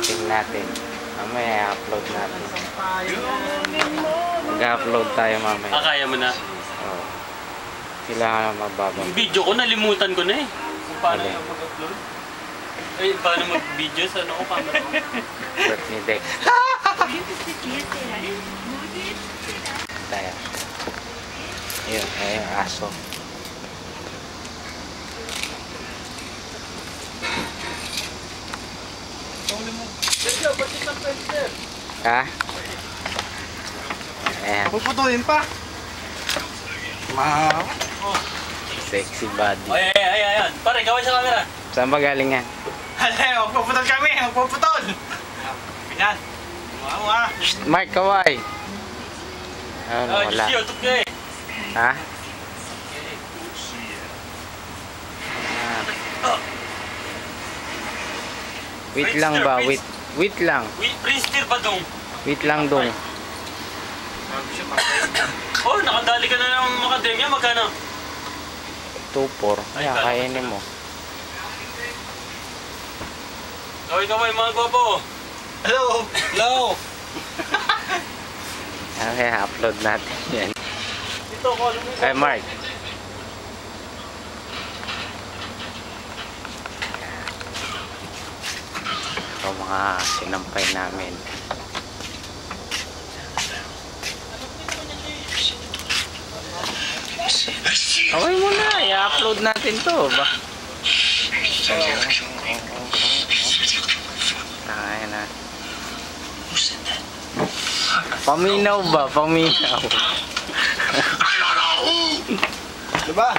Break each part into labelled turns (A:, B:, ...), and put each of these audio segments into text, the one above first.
A: setting natin. Mamaya upload natin. Mag-upload tayo mamaya.
B: Kaya mo na?
A: Oo. Kailangan mababa.
B: Yung video ko, nalimutan ko na eh. Kung paano yung mag-upload. Ay, paano mag-video sa ano ko, camera ko.
A: Birth ni Dex. Tayo. Yun, ayun, aso. Ha? Ayan.
C: Puputulin pa. Wow.
A: Sexy body.
B: Ay, ayan. Pare, gawin sa camera.
A: Saan ba galing yan?
C: Magpuputol kami. Magpuputol. Ganyan. Wow.
A: Mark, kaway. Ano,
B: Oh,
A: wala.
B: just you, tuk eh.
A: Ha? Wait lang ba? Wait lang.
B: Prince Tir ba dong?
A: Wait lang dong.
B: Oh, nakadali ka na ng Macadamia. Magkano?
A: 2-4. Ayan, kainin mo.
B: Kaway, mga gwapo.
C: Hello.
B: Hello.
A: Okay, upload natin yan.
B: Dito, call mo.
A: Hey, Mark. Ito mga sinampay namin. Okay mo na, i-upload natin to ba? Ayan na. Paminaw ba? Paminaw.
C: Diba?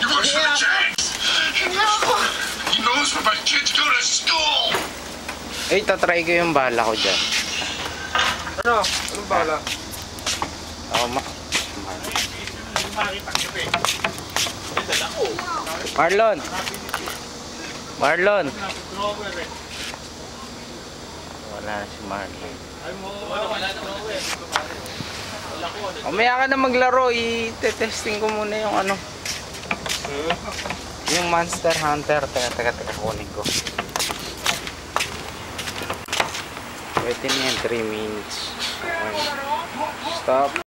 D: You work for the Jags! He knows where my kids go to school!
A: Eh, tatry ko yung bala ko dyan.
C: Ano? Anong bala?
A: Ako Marlon! Marlon! Wala na si Marlon. Umaya ka na maglaro, i-testing ko muna yung ano. Yung Monster Hunter. Teka, kunin ko. Pwede niyan 3 minutes. Okay. Stop.